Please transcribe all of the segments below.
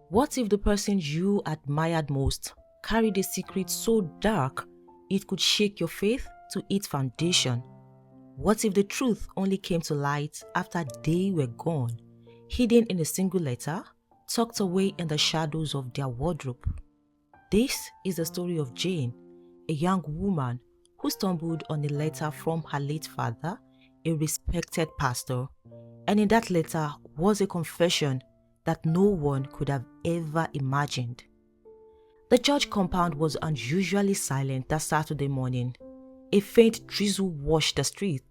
What if the person you admired most carried a secret so dark it could shake your faith to its foundation? What if the truth only came to light after they were gone, hidden in a single letter, tucked away in the shadows of their wardrobe? This is the story of Jane, a young woman who stumbled on a letter from her late father, a respected pastor, and in that letter was a confession that no one could have ever imagined. The church compound was unusually silent that Saturday morning. A faint drizzle washed the street,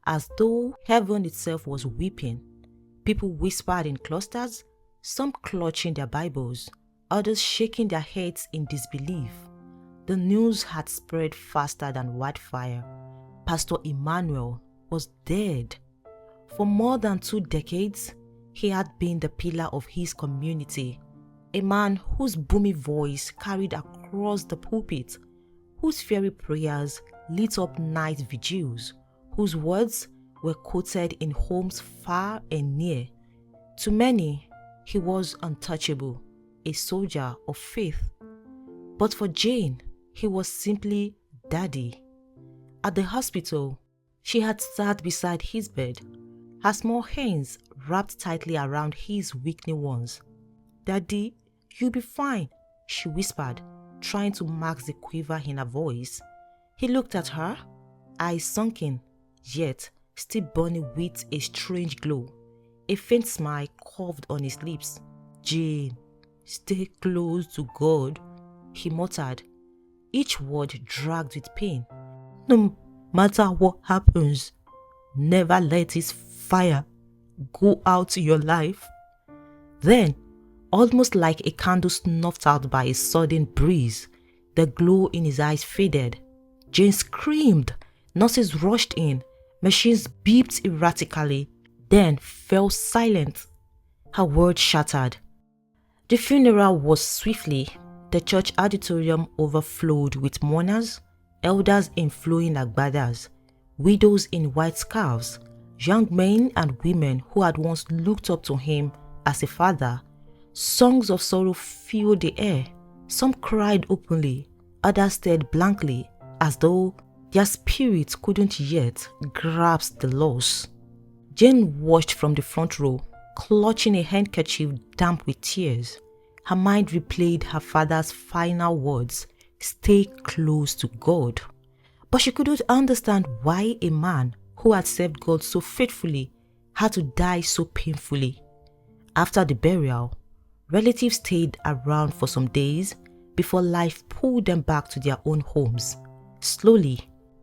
as though heaven itself was weeping. People whispered in clusters, some clutching their Bibles, others shaking their heads in disbelief. The news had spread faster than wildfire. Pastor Emmanuel was dead. For more than 2 decades, he had been the pillar of his community, a man whose booming voice carried across the pulpit, whose fiery prayers lit up night vigils, whose words were quoted in homes far and near. To many, he was untouchable, a soldier of faith. But for Jane, he was simply Daddy. At the hospital, she had sat beside his bed, her small hands wrapped tightly around his weakening ones. "Daddy, you'll be fine," she whispered, trying to mask the quiver in her voice. He looked at her, eyes sunken, yet still burning with a strange glow. A faint smile curved on his lips. "Jane, stay close to God," he muttered, each word dragged with pain. "No matter what happens, never let his fire go out in your life." Then, almost like a candle snuffed out by a sudden breeze, the glow in his eyes faded. Jane screamed. Nurses rushed in. Machines beeped erratically, then fell silent. Her words shattered. The funeral was swiftly. The church auditorium overflowed with mourners, elders in flowing agbadas, widows in white scarves, young men and women who had once looked up to him as a father. Songs of sorrow filled the air. Some cried openly, others stared blankly, as though their spirits couldn't yet grasp the loss. Jane watched from the front row, clutching a handkerchief damp with tears. Her mind replayed her father's final words, "Stay close to God." But she couldn't understand why a man who had served God so faithfully had to die so painfully. After the burial, relatives stayed around for some days before life pulled them back to their own homes. Slowly,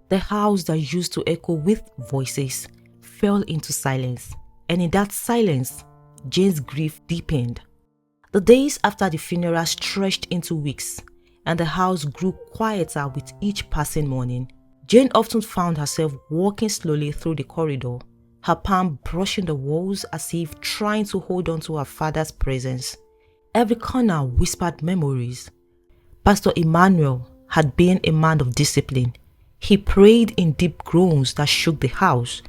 the house that used to echo with voices fell into silence, and in that silence, Jane's grief deepened. The days after the funeral stretched into weeks, and the house grew quieter with each passing morning. Jane often found herself walking slowly through the corridor, her palm brushing the walls as if trying to hold on to her father's presence. Every corner whispered memories. Pastor Emmanuel had been a man of discipline. He prayed in deep groans that shook the house,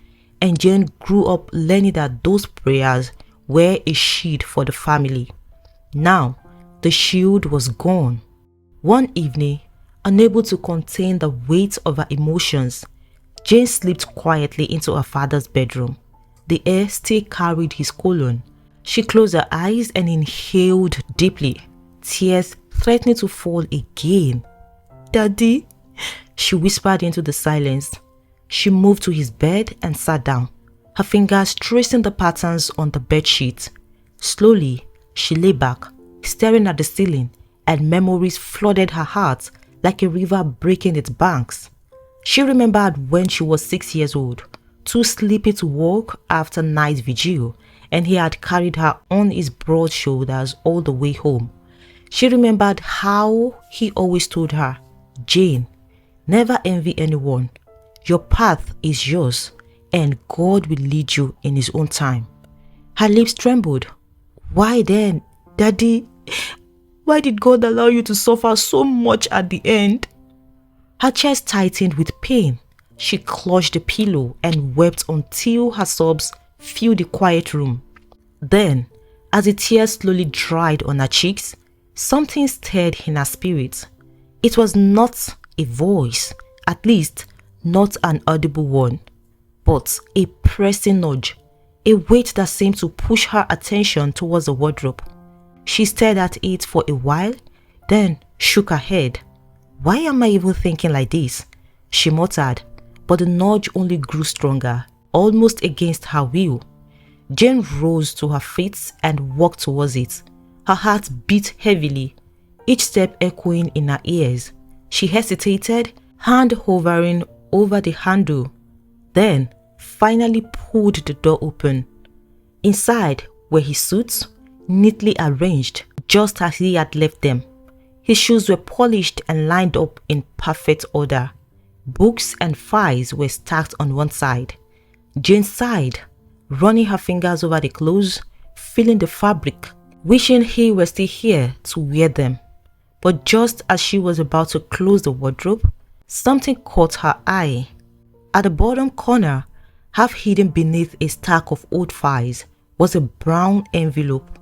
and Jane grew up learning that those prayers were a shield for the family. Now, the shield was gone. One evening, unable to contain the weight of her emotions, Jane slipped quietly into her father's bedroom. The air still carried his cologne. She closed her eyes and inhaled deeply, tears threatening to fall again. "Daddy," she whispered into the silence. She moved to his bed and sat down, her fingers tracing the patterns on the bedsheet. Slowly, she lay back, staring at the ceiling, and memories flooded her heart like a river breaking its banks. She remembered when she was 6 years old, too sleepy to walk after night vigil, and he had carried her on his broad shoulders all the way home. She remembered how he always told her, "Jane, never envy anyone. Your path is yours, and God will lead you in his own time." Her lips trembled. "Why then, Daddy? Why did God allow you to suffer so much at the end?" Her chest tightened with pain. She clutched the pillow and wept until her sobs filled the quiet room. Then, As the tears slowly dried on her cheeks, something stirred in her spirit. It was not a voice, at least not an audible one, but a pressing nudge, a weight that seemed to push her attention towards the wardrobe. She stared at it for a while, then shook her head. "Why am I even thinking like this?" she muttered, but the nudge only grew stronger, almost against her will. Jane rose to her feet and walked towards it. Her heart beat heavily, each step echoing in her ears. She hesitated, hand hovering over the handle, then finally pulled the door open. Inside were his suits, neatly arranged, just as he had left them. His shoes were polished and lined up in perfect order. Books and files were stacked on one side. Jane sighed, running her fingers over the clothes, feeling the fabric, wishing he were still here to wear them. But just as she was about to close the wardrobe, something caught her eye. At the bottom corner, half hidden beneath a stack of old files, was a brown envelope.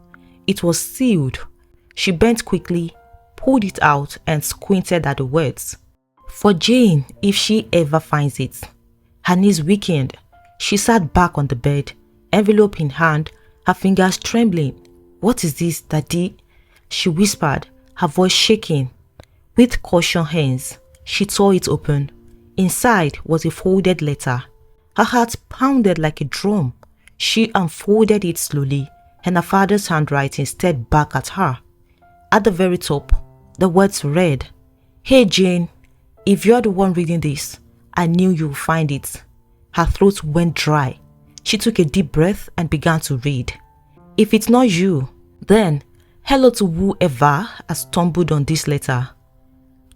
It was sealed. She bent quickly, pulled it out and squinted at the words. For Jane, if she ever finds it. Her knees weakened. She sat back on the bed, envelope in hand, her fingers trembling. "What is this, Daddy?" she whispered, her voice shaking. With cautious hands, she tore it open. Inside was a folded letter. Her heart pounded like a drum. She unfolded it slowly, and her father's handwriting stared back at her. At the very top, the words read, "Hey Jane, if you're the one reading this, I knew you would find it." Her throat went dry. She took a deep breath and began to read. "If it's not you, then hello to whoever has stumbled on this letter.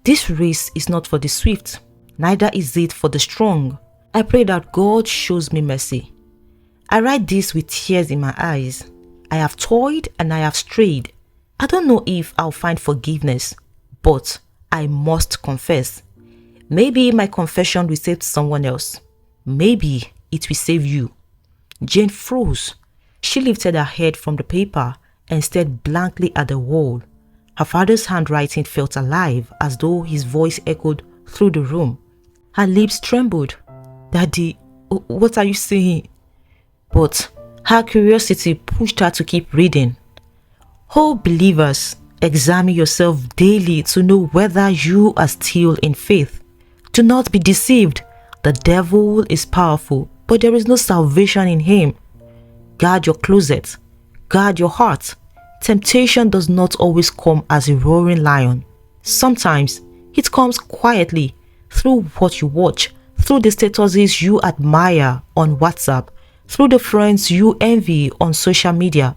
This race is not for the swift, neither is it for the strong. I pray that God shows me mercy. I write this with tears in my eyes. I have toiled and I have strayed. I don't know if I'll find forgiveness, but I must confess. Maybe my confession will save someone else. Maybe it will save you." Jane froze. She lifted her head from the paper and stared blankly at the wall. Her father's handwriting felt alive, as though his voice echoed through the room. Her lips trembled. "Daddy, what are you saying?" But her curiosity pushed her to keep reading. "Oh, believers, examine yourself daily to know whether you are still in faith. Do not be deceived. The devil is powerful, but there is no salvation in him. Guard your closet. Guard your heart. Temptation does not always come as a roaring lion. Sometimes it comes quietly, through what you watch, through the statuses you admire on WhatsApp, through the friends you envy on social media.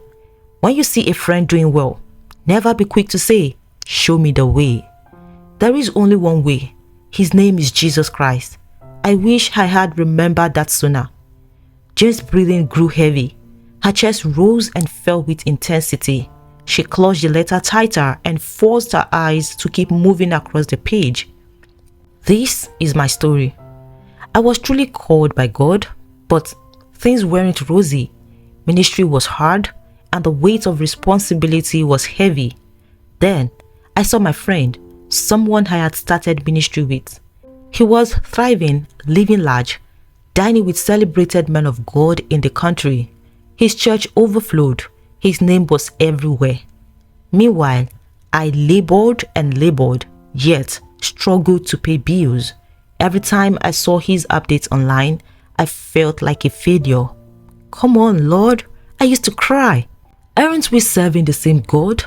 When you see a friend doing well, never be quick to say, 'Show me the way.' There is only one way. His name is Jesus Christ. I wish I had remembered that sooner." Jane's breathing grew heavy. Her chest rose and fell with intensity. She clutched the letter tighter and forced her eyes to keep moving across the page. "This is my story. I was truly called by God, but things weren't rosy. Ministry was hard and the weight of responsibility was heavy. Then I saw my friend, someone I had started ministry with. He was thriving, living large, dining with celebrated men of God in the country. His church overflowed. His name was everywhere. Meanwhile, I labored and labored, yet struggled to pay bills. Every time I saw his updates online, I felt like a failure. Come on, Lord, I used to cry. Aren't we serving the same God?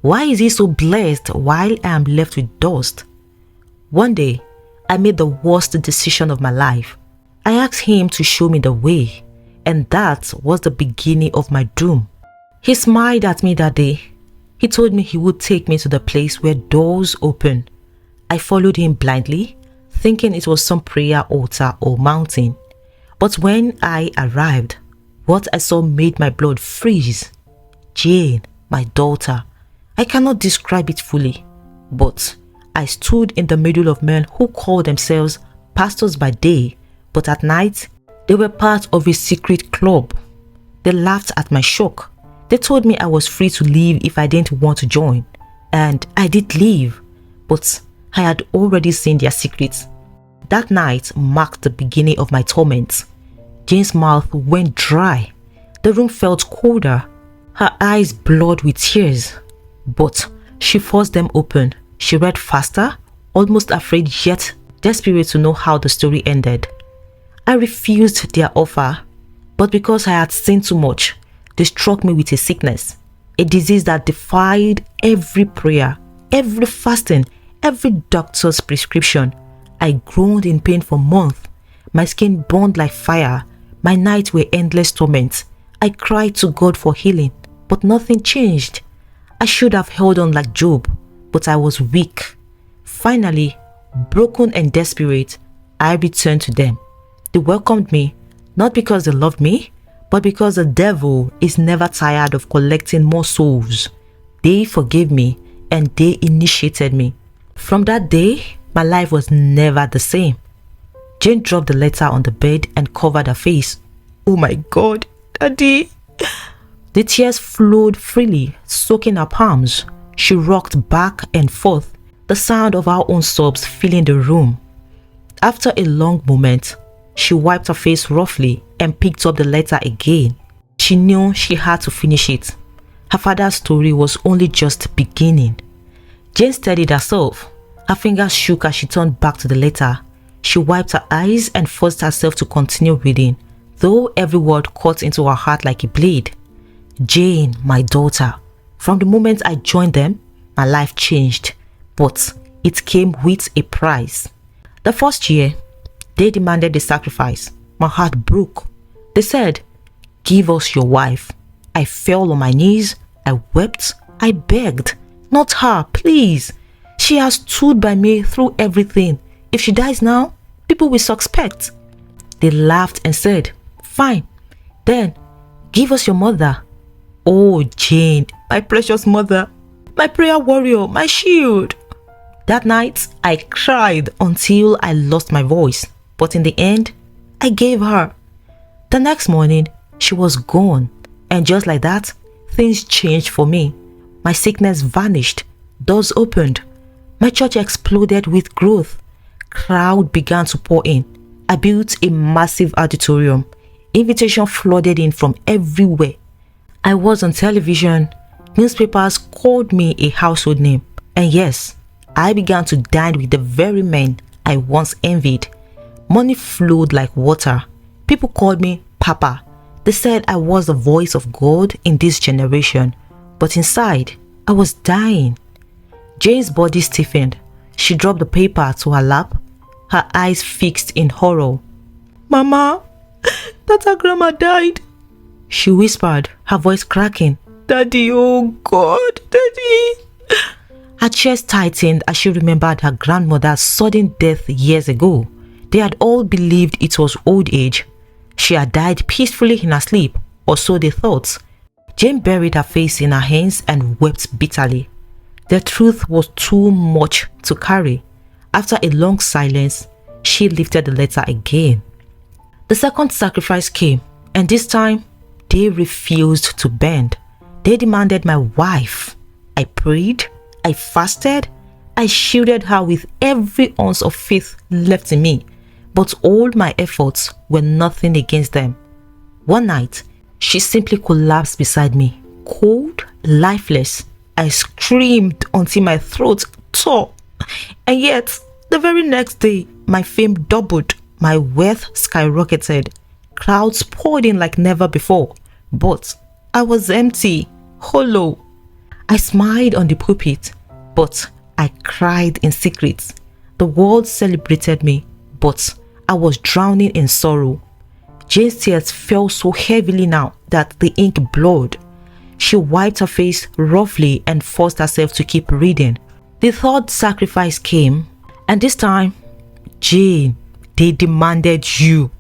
Why is he so blessed while I am left with dust? One day, I made the worst decision of my life. I asked him to show me the way, and that was the beginning of my doom. He smiled at me that day. He told me he would take me to the place where doors open. I followed him blindly, thinking it was some prayer altar or mountain. But when I arrived, what I saw made my blood freeze. Jane, my daughter, I cannot describe it fully, but I stood in the middle of men who called themselves pastors by day, but at night, they were part of a secret club. They laughed at my shock. They told me I was free to leave if I didn't want to join. And I did leave, but I had already seen their secrets. That night marked the beginning of my torment. Jane's mouth went dry. The room felt colder. Her eyes blurred with tears. But she forced them open. She read faster, almost afraid yet desperate to know how the story ended. I refused their offer, but because I had seen too much, they struck me with a sickness, a disease that defied every prayer, every fasting, every doctor's prescription. I groaned in pain for months. My skin burned like fire. My nights were endless torment. I cried to God for healing, but nothing changed. I should have held on like Job, but I was weak. Finally, broken and desperate, I returned to them. They welcomed me, not because they loved me, but because the devil is never tired of collecting more souls. They forgave me and they initiated me. From that day, my life was never the same. Jane dropped the letter on the bed and covered her face. Oh my God, Daddy. The tears flowed freely, soaking her palms. She rocked back and forth, the sound of her own sobs filling the room. After a long moment, she wiped her face roughly and picked up the letter again. She knew she had to finish it. Her father's story was only just beginning. Jane steadied herself. Her fingers shook as she turned back to the letter. She wiped her eyes and forced herself to continue reading, though every word cut into her heart like a blade. Jane, my daughter, from the moment I joined them, my life changed, but it came with a price. The first year, they demanded the sacrifice. My heart broke. They said, "Give us your wife." I fell on my knees. I wept. I begged. Not her, please. She has stood by me through everything. If she dies now, people will suspect. They laughed and said, "Fine, then give us your mother." Oh, Jane, my precious mother, my prayer warrior, my shield. That night, I cried until I lost my voice. But in the end, I gave her. The next morning, she was gone. And just like that, things changed for me. My sickness vanished. Doors opened. My church exploded with growth. Crowd began to pour in. I built a massive auditorium. Invitation flooded in from everywhere. I was on television. Newspapers called me a household name. And yes, I began to dine with the very men I once envied. Money flowed like water. People called me Papa. They said I was the voice of God in this generation. But inside, I was dying. Jane's body stiffened. She dropped the paper to her lap, her eyes fixed in horror. "Mama, Tata Grandma died," she whispered, her voice cracking. "Daddy, oh God, Daddy." Her chest tightened as she remembered her grandmother's sudden death years ago. They had all believed it was old age. She had died peacefully in her sleep, or so they thought. Jane buried her face in her hands and wept bitterly. The truth was too much to carry. After a long silence, she lifted the letter again. The second sacrifice came, and this time, they refused to bend. They demanded my wife. I prayed, I fasted, I shielded her with every ounce of faith left in me. But all my efforts were nothing against them. One night, she simply collapsed beside me, cold, lifeless. I screamed until my throat tore. And yet, the very next day, my fame doubled, my wealth skyrocketed. Crowds poured in like never before. But I was empty, hollow. I smiled on the pulpit, but I cried in secret. The world celebrated me, but I was drowning in sorrow. Jane's tears fell so heavily now that the ink blurred. She wiped her face roughly and forced herself to keep reading. The third sacrifice came, and this time, Jane, they demanded you.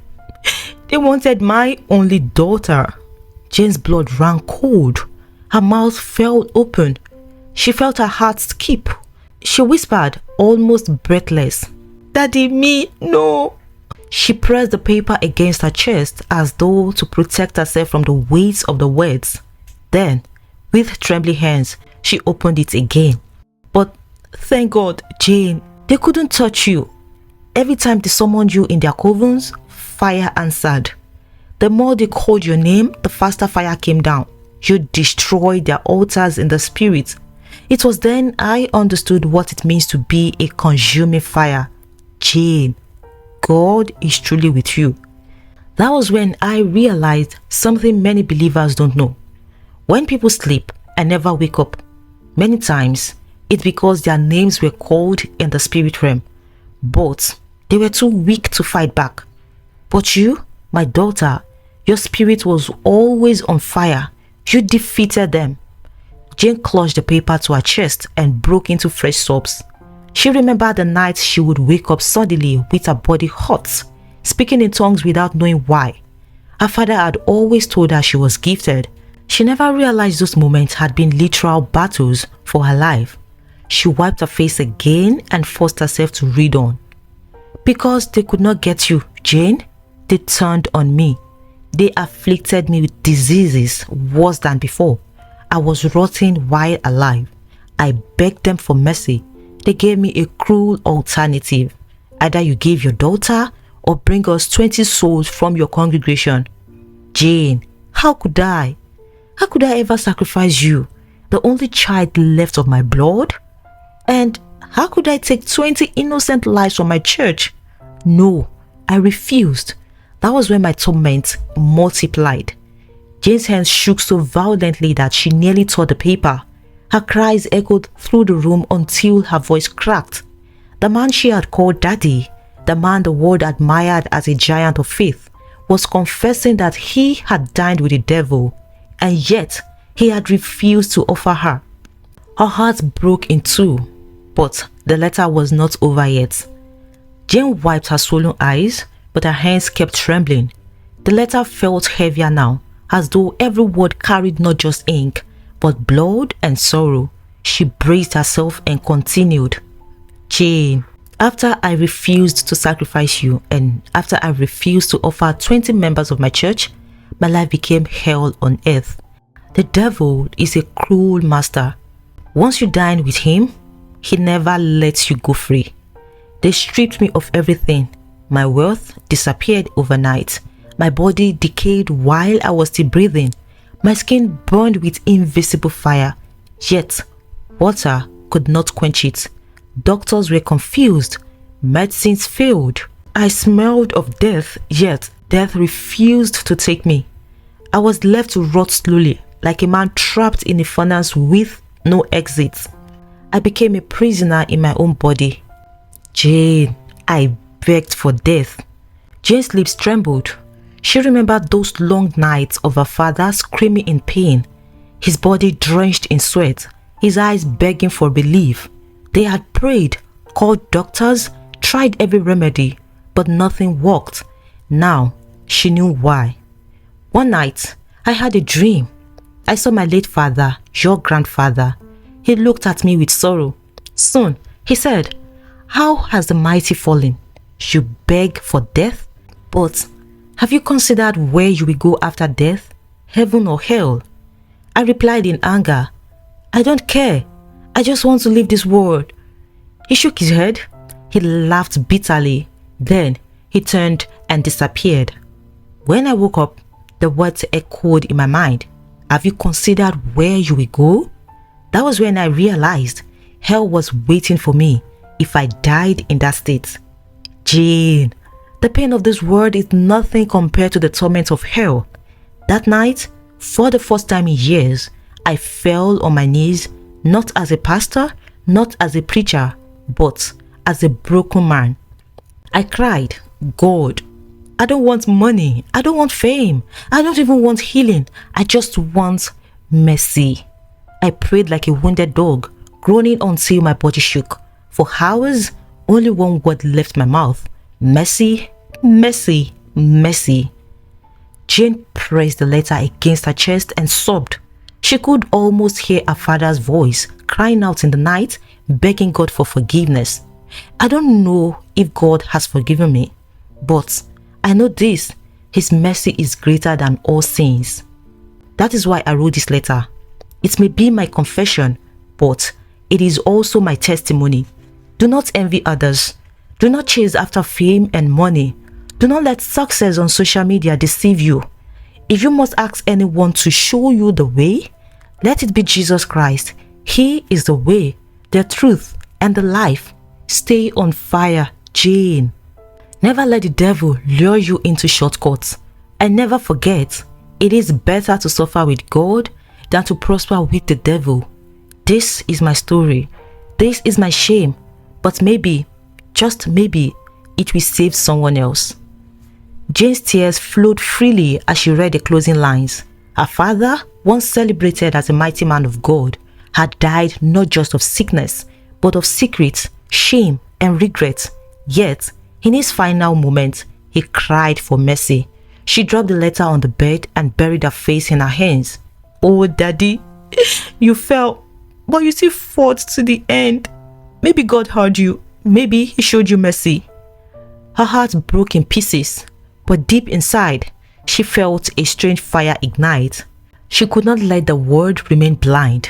They wanted my only daughter. Jane's blood ran cold. Her mouth fell open. She felt her heart skip. She whispered, almost breathless, "Daddy, me, no." She pressed the paper against her chest as though to protect herself from the weight of the words. Then, with trembling hands, she opened it again. But thank God, Jane, they couldn't touch you. Every time they summoned you in their covens, fire answered. The more they called your name, the faster fire came down. You destroyed their altars in the spirit. It was then I understood what it means to be a consuming fire. Jane, God is truly with you. That was when I realized something many believers don't know. When people sleep and never wake up, many times it's because their names were called in the spirit realm, but they were too weak to fight back. But you, my daughter, your spirit was always on fire. You defeated them. Jane clutched the paper to her chest and broke into fresh sobs. She remembered the nights she would wake up suddenly with her body hot, speaking in tongues without knowing why. Her father had always told her she was gifted. She never realized those moments had been literal battles for her life. She wiped her face again and forced herself to read on. Because they could not get you, Jane, they turned on me. They afflicted me with diseases worse than before. I was rotting while alive. I begged them for mercy. They gave me a cruel alternative. Either you give your daughter or bring us 20 souls from your congregation. Jane, how could I? How could I ever sacrifice you, the only child left of my blood? And how could I take 20 innocent lives from my church? No, I refused. That was when my torment multiplied. Jane's hands shook so violently that she nearly tore the paper. Her cries echoed through the room until her voice cracked. The man she had called Daddy, the man the world admired as a giant of faith, was confessing that he had dined with the devil, and yet he had refused to offer her. Her heart broke in two, but the letter was not over yet. Jane wiped her swollen eyes, but her hands kept trembling. The letter felt heavier now, as though every word carried not just ink, but blood and sorrow. She braced herself and continued. Jane, after I refused to sacrifice you, and after I refused to offer 20 members of my church, my life became hell on earth. The devil is a cruel master. Once you dine with him, he never lets you go free. They stripped me of everything. My wealth disappeared overnight. My body decayed while I was still breathing. My skin burned with invisible fire. Yet, water could not quench it. Doctors were confused. Medicines failed. I smelled of death, yet death refused to take me. I was left to rot slowly, like a man trapped in a furnace with no exit. I became a prisoner in my own body. Jane, I begged for death. Jane's lips trembled. She remembered those long nights of her father screaming in pain, his body drenched in sweat, his eyes begging for relief. They had prayed, called doctors, tried every remedy, but nothing worked. Now, she knew why. One night, I had a dream. I saw my late father, your grandfather. He looked at me with sorrow. Soon, he said, "How has the mighty fallen? You beg for death? But have you considered where you will go after death? Heaven or hell?" I replied in anger, "I don't care. I just want to leave this world." He shook his head. He laughed bitterly. Then he turned and disappeared. When I woke up, the words echoed in my mind. "Have you considered where you will go?" That was when I realized hell was waiting for me if I died in that state. Jane, the pain of this world is nothing compared to the torment of hell. That night, for the first time in years, I fell on my knees, not as a pastor, not as a preacher, but as a broken man. I cried, "God, I don't want money. I don't want fame. I don't even want healing. I just want mercy." I prayed like a wounded dog, groaning until my body shook. For hours, only one word left my mouth: mercy, mercy, mercy. Jane pressed the letter against her chest and sobbed. She could almost hear her father's voice crying out in the night, begging God for forgiveness. I don't know if God has forgiven me, but I know this: His mercy is greater than all sins. That is why I wrote this letter. It may be my confession, but it is also my testimony. Do not envy others. Do not chase after fame and money. Do not let success on social media deceive you. If you must ask anyone to show you the way, let it be Jesus Christ. He is the way, the truth, and the life. Stay on fire, Jane. Never let the devil lure you into shortcuts. And never forget, it is better to suffer with God than to prosper with the devil. This is my story. This is my shame. But maybe, just maybe, it will save someone else. Jane's tears flowed freely as she read the closing lines. Her father, once celebrated as a mighty man of God, had died not just of sickness, but of secret, shame, and regret. Yet, in his final moment, he cried for mercy. She dropped the letter on the bed and buried her face in her hands. "Oh, Daddy, you fell, but you still fought to the end. Maybe God heard you. Maybe he showed you mercy." Her heart broke in pieces, but deep inside, she felt a strange fire ignite. She could not let the world remain blind.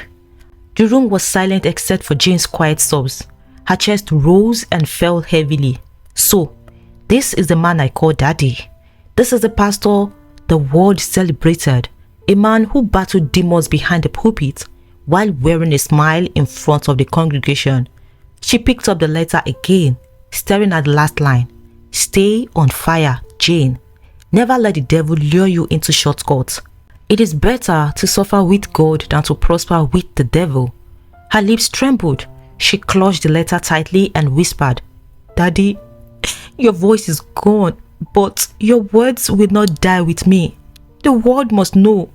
The room was silent except for Jane's quiet sobs. Her chest rose and fell heavily. So, this is the man I call Daddy. This is the pastor the world celebrated. A man who battled demons behind the pulpit while wearing a smile in front of the congregation. She picked up the letter again, staring at the last line. "Stay on fire, Jane. Never let the devil lure you into shortcuts. It is better to suffer with God than to prosper with the devil." Her lips trembled. She clutched the letter tightly and whispered, "Daddy, your voice is gone, but your words will not die with me. The world must know."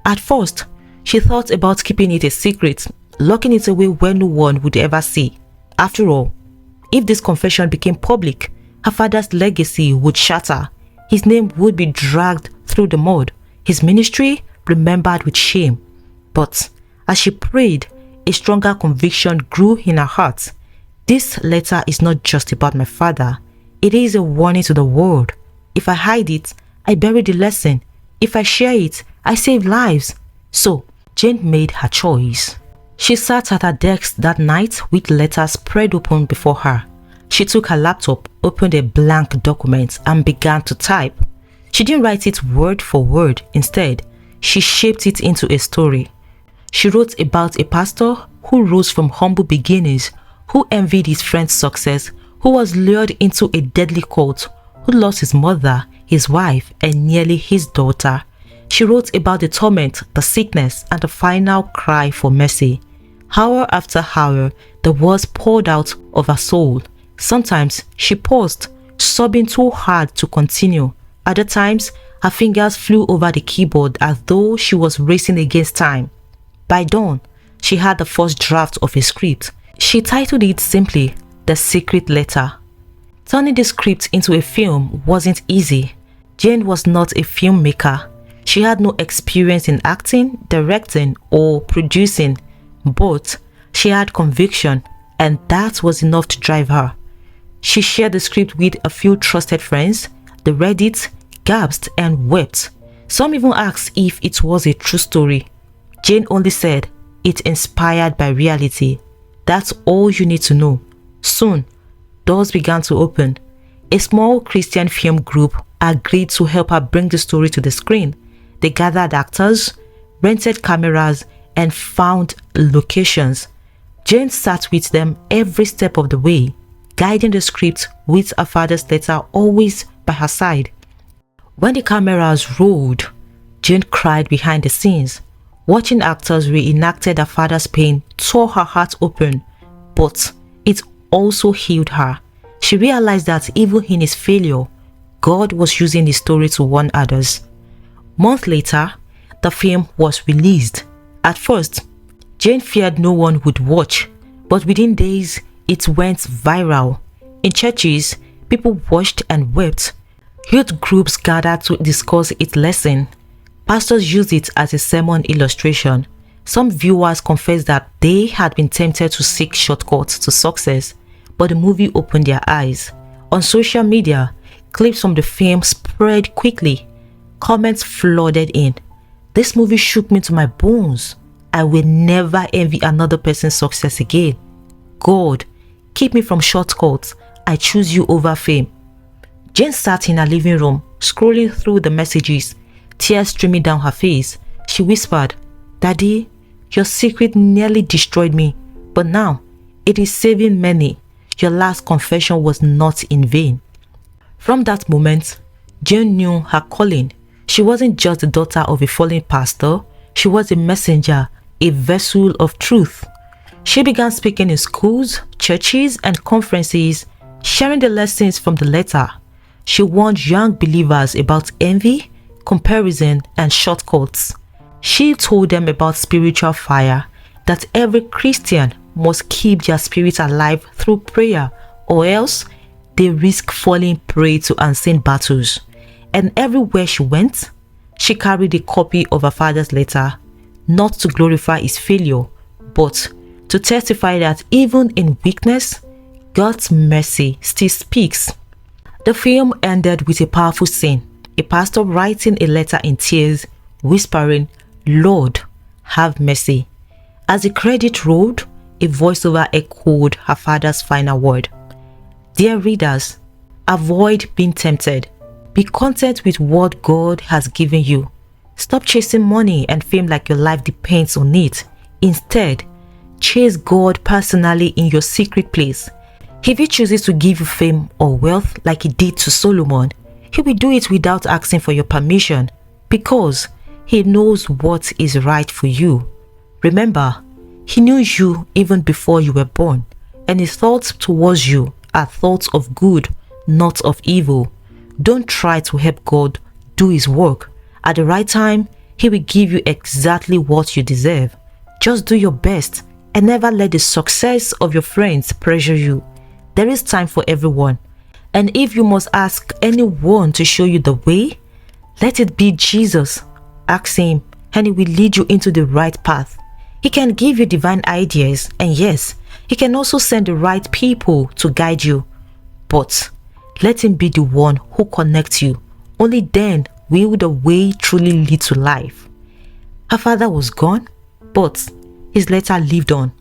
At first, she thought about keeping it a secret, locking it away where no one would ever see. After all, if this confession became public, her father's legacy would shatter. His name would be dragged through the mud, his ministry remembered with shame. But as she prayed, a stronger conviction grew in her heart. This letter is not just about my father. It is a warning to the world. If I hide it, I bury the lesson. If I share it, I save lives. So, Jane made her choice. She sat at her desk that night with the letter spread open before her. She took her laptop, opened a blank document, and began to type. She didn't write it word for word. Instead, she shaped it into a story. She wrote about a pastor who rose from humble beginnings, who envied his friend's success, who was lured into a deadly cult, who lost his mother, his wife, and nearly his daughter. She wrote about the torment, the sickness, and the final cry for mercy. Hour after hour, the words poured out of her soul. Sometimes she paused, sobbing too hard to continue. Other times, her fingers flew over the keyboard as though she was racing against time. By dawn, she had the first draft of a script. She titled it simply, "The Secret Letter." Turning the script into a film wasn't easy. Jane was not a filmmaker. She had no experience in acting, directing, or producing, but she had conviction, and that was enough to drive her. She shared the script with a few trusted friends. They read it, gasped, and wept. Some even asked if it was a true story. Jane only said, "It's inspired by reality. That's all you need to know." Soon, doors began to open. A small Christian film group agreed to help her bring the story to the screen. They gathered actors, rented cameras, and found locations. Jane sat with them every step of the way, guiding the script with her father's letter always by her side. When the cameras rolled, Jane cried behind the scenes. Watching actors reenacted her father's pain tore her heart open, but it also healed her. She realized that even in his failure, God was using his story to warn others. Months later, the film was released. At first, Jane feared no one would watch, but within days, it went viral. In churches, people watched and wept. Youth groups gathered to discuss its lesson. Pastors used it as a sermon illustration. Some viewers confessed that they had been tempted to seek shortcuts to success, but the movie opened their eyes. On social media, clips from the film spread quickly. Comments flooded in. "This movie shook me to my bones. I will never envy another person's success again. God, keep me from shortcuts. I choose you over fame. Jane sat in her living room, scrolling through the messages, tears streaming down her face. She whispered, "Daddy, your secret nearly destroyed me, but now it is saving many. Your last confession was not in vain." From that moment, Jane knew her calling. She wasn't just the daughter of a fallen pastor. She was a messenger, a vessel of truth. She began speaking in schools, churches, and conferences, sharing the lessons from the letter. She warned young believers about envy, comparison, and shortcuts. She told them about spiritual fire, that every Christian must keep their spirit alive through prayer, or else they risk falling prey to unseen battles. And everywhere she went, she carried a copy of her father's letter, not to glorify his failure, but to testify that even in weakness, God's mercy still speaks. The film ended with a powerful scene, a pastor writing a letter in tears, whispering, "Lord, have mercy." As the credit rolled, a voiceover echoed her father's final word. Dear readers, avoid being tempted. Be content with what God has given you. Stop chasing money and fame like your life depends on it. Instead, chase God personally in your secret place. If He chooses to give you fame or wealth like He did to Solomon, He will do it without asking for your permission, because He knows what is right for you. Remember, He knew you even before you were born, and His thoughts towards you are thoughts of good, not of evil. Don't try to help God do His work. At the right time, He will give you exactly what you deserve. Just do your best and never let the success of your friends pressure you. There is time for everyone. And if you must ask anyone to show you the way, let it be Jesus. Ask Him and He will lead you into the right path. He can give you divine ideas, and yes, He can also send the right people to guide you. But let Him be the one who connects you. Only then will the way truly lead to life. Her father was gone, but his letter lived on,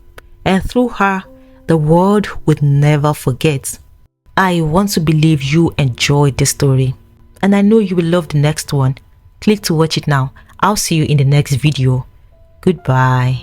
and through her, the world would never forget. I want to believe you enjoyed this story, and I know you will love the next one. Click to watch it now. I'll see you in the next video. Goodbye.